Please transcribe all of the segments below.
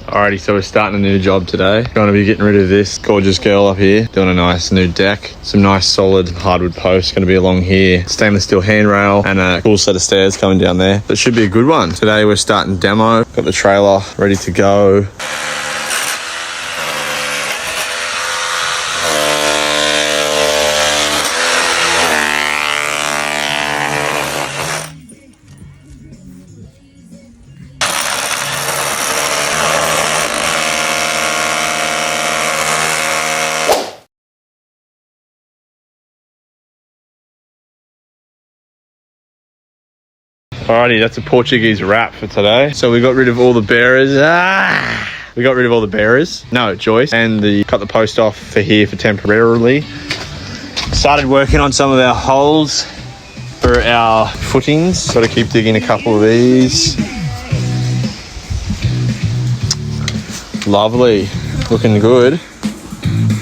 Alrighty, so we're starting a new job today. Going to be getting rid of this gorgeous girl up here, doing a nice new deck. Some nice solid hardwood posts going to be along here. Stainless steel handrail and a cool set of stairs coming down there. That should be a good one. Today we're starting demo. Got the trailer ready to go. Alrighty, that's a Portuguese wrap for today. So we got rid of all the bearers. We got rid of all the bearers. No, joists. And cut the post off for here for temporarily. Started working on some of our holes for our footings. Got to keep digging a couple of these. Lovely. Looking good.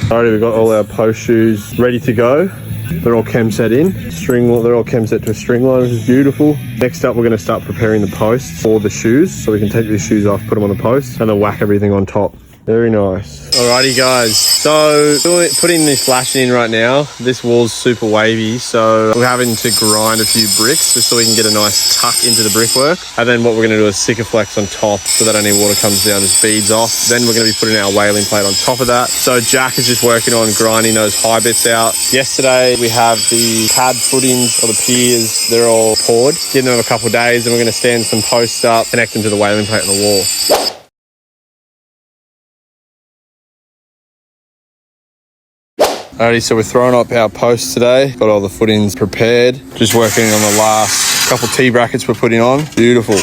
Alrighty, we've got all our post shoes ready to go. They're all chem set in. They're all chem set to a string line, which is beautiful. Next up, we're going to start preparing the posts for the shoes. So we can take these shoes off, put them on the posts, and then whack everything on top. Very nice. Alrighty guys, so putting this flashing in right now. This wall's super wavy, so we're having to grind a few bricks just so we can get a nice tuck into the brickwork. And then what we're going to do is Sikaflex on top so that any water comes down just beads off. Then we're going to be putting our whaling plate on top of that. So Jack is just working on grinding those high bits out. Yesterday we have the pad footings or the piers, they're all poured. Give them a couple of days and we're going to stand some posts up, connect them to the whaling plate on the wall. Alrighty, so we're throwing up our posts today. Got all the footings prepared. Just working on the last couple T-brackets we're putting on. Beautiful.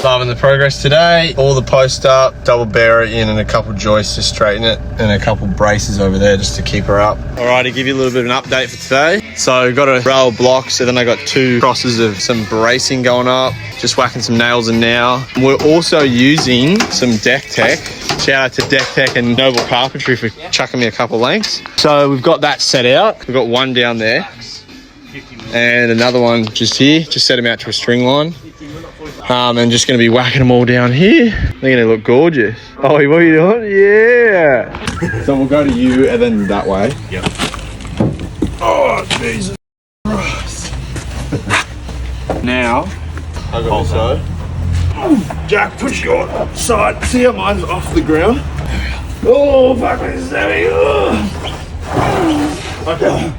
Loving the progress today. All the posts up, double bearer in and a couple joists to straighten it and a couple braces over there just to keep her up. Alright, to give you a little bit of an update for today. So got a rail blocks and then I got 2 crosses of some bracing going up. Just whacking some nails in now. We're also using some deck tech. Shout out to Deck Tech and Noble Carpentry for chucking me a couple lengths. So we've got that set out. We've got one down there and another one just here. Just set them out to a string line. And just going to be whacking them all down here. They're going to look gorgeous. Oh, what are you doing? Yeah. So we'll go to you and then that way. Yep. Oh, Jesus Christ. Now, I got this side. Jack, push your side. See how mine's off the ground? Oh, fuck, this is heavy. Okay.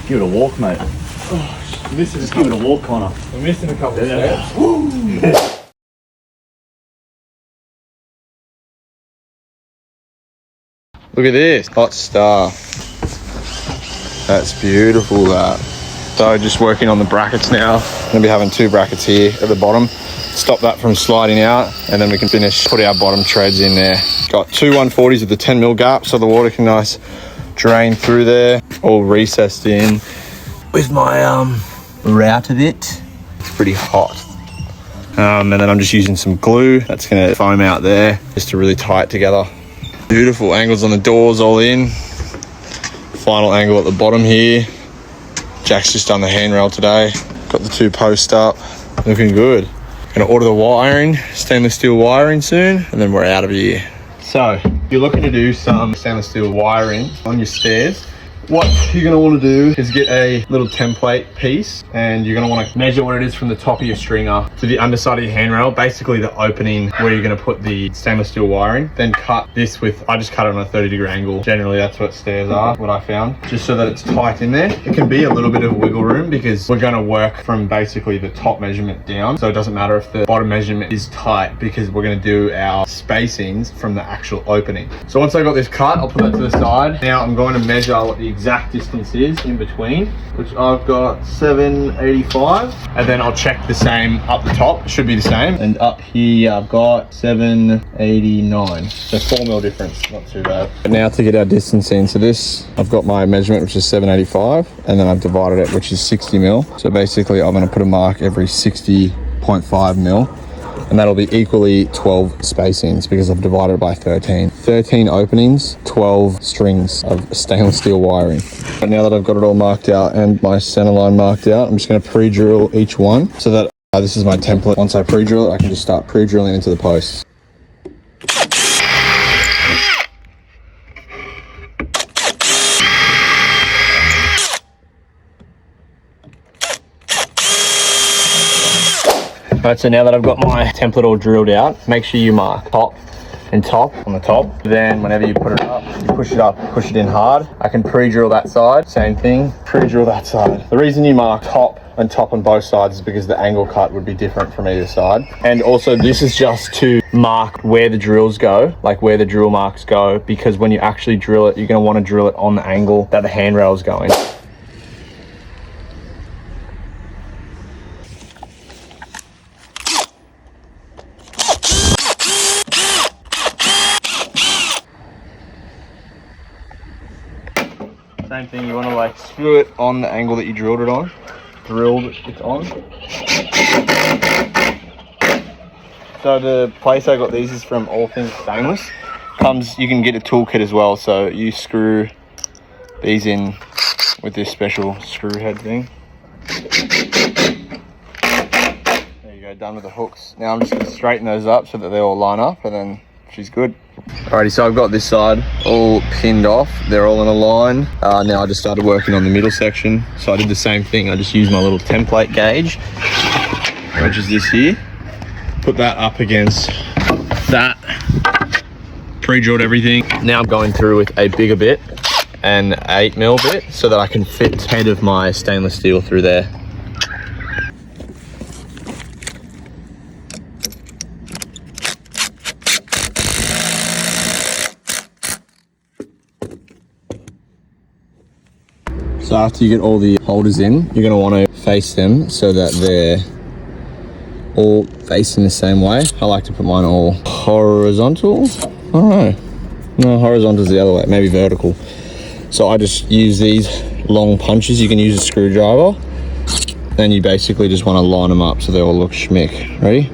Give it a walk, mate. Oh, Just give it a walk, Connor. We're missing a couple of steps. Look at this. Hot stuff. That's beautiful, that. So just working on the brackets now. I'm going to be having 2 brackets here at the bottom. Stop that from sliding out and then we can put our bottom treads in there. Got 2 140s with the 10mm gap so the water can nice drain through there. All recessed in with my router bit. It's pretty hot. And then I'm just using some glue that's going to foam out there just to really tie it together. Beautiful angles on the doors all in. Final angle at the bottom here. Jack's just done the handrail today. Got the 2 posts up. Looking good. Gonna order the wiring, stainless steel wiring soon, and then we're out of here. So, if you're looking to do some stainless steel wiring on your stairs, what you're going to want to do is get a little template piece and you're going to want to measure what it is from the top of your stringer to the underside of your handrail, basically the opening where you're going to put the stainless steel wiring. Then cut this with, I just cut it on a 30-degree angle. Generally that's what stairs are, what I found, just so that it's tight in there. It can be a little bit of wiggle room because we're going to work from basically the top measurement down. So it doesn't matter if the bottom measurement is tight because we're going to do our spacings from the actual opening. So once I got this cut, I'll put that to the side. Now I'm going to measure what the exact distance is in between, which I've got 785, and then I'll check the same up the top. It should be the same, and up here I've got 789, so 4mm difference, not too bad. But now to get our distance in, so this I've got my measurement, which is 785, and then I've divided it, which is 60mm. So basically I'm going to put a mark every 60.5mm and that'll be equally 12 spacings because I've divided it by 13. 13 openings, 12 strings of stainless steel wiring. But now that I've got it all marked out and my center line marked out, I'm just going to pre-drill each one so that this is my template. Once I pre-drill it, I can just start pre-drilling into the posts. Alright, so now that I've got my template all drilled out, make sure you mark top and top on the top. Then whenever you put it up, you push it in hard. I can pre-drill that side, same thing, pre-drill that side. The reason you mark top and top on both sides is because the angle cut would be different from either side. And also this is just to mark where the drills go, like where the drill marks go, because when you actually drill it, you're gonna wanna drill it on the angle that the handrail is going. Same thing, you want to like screw it on the angle that you drilled it on. It's on. So the place I got these is from All Things Stainless. You can get a toolkit as well, so you screw these in with this special screw head thing. There you go, done with the hooks. Now I'm just going to straighten those up so that they all line up, and then she's good. Alrighty, so I've got this side all pinned off. They're all in a line. Now I just started working on the middle section. So I did the same thing. I just used my little template gauge, which is this here. Put that up against that. Pre-drilled everything. Now I'm going through with a bigger bit, an 8mm bit, so that I can fit the head of my stainless steel through there. So after you get all the holders in, you're going to want to face them so that they're all facing the same way. I like to put mine all horizontal. I don't know. No, horizontal's the other way, maybe vertical. So I just use these long punches. You can use a screwdriver. Then you basically just want to line them up so they all look schmick. Ready?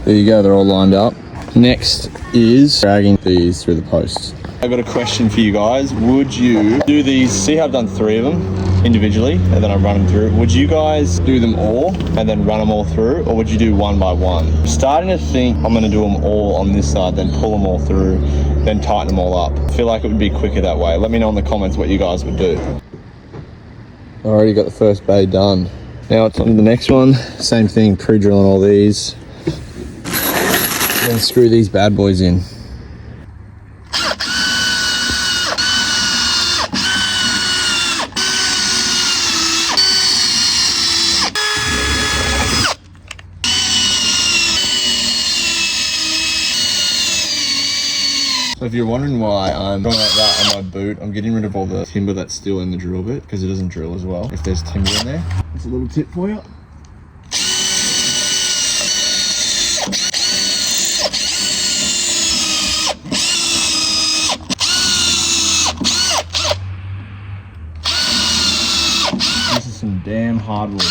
There you go, they're all lined up. Next is dragging these through the posts. I've got a question for you guys. Would you do these, see how I've done 3 of them individually and then I run them through. Would you guys do them all and then run them all through, or would you do one by one? I'm starting to think I'm gonna do them all on this side, then pull them all through, then tighten them all up. I feel like it would be quicker that way. Let me know in the comments what you guys would do. I already got the first bay done. Now it's on to the next one. Same thing, pre-drilling all these. Then screw these bad boys in. So if you're wondering why I'm going like that on my boot, I'm getting rid of all the timber that's still in the drill bit because it doesn't drill as well if there's timber in there. That's a little tip for you. This is some damn hardwood.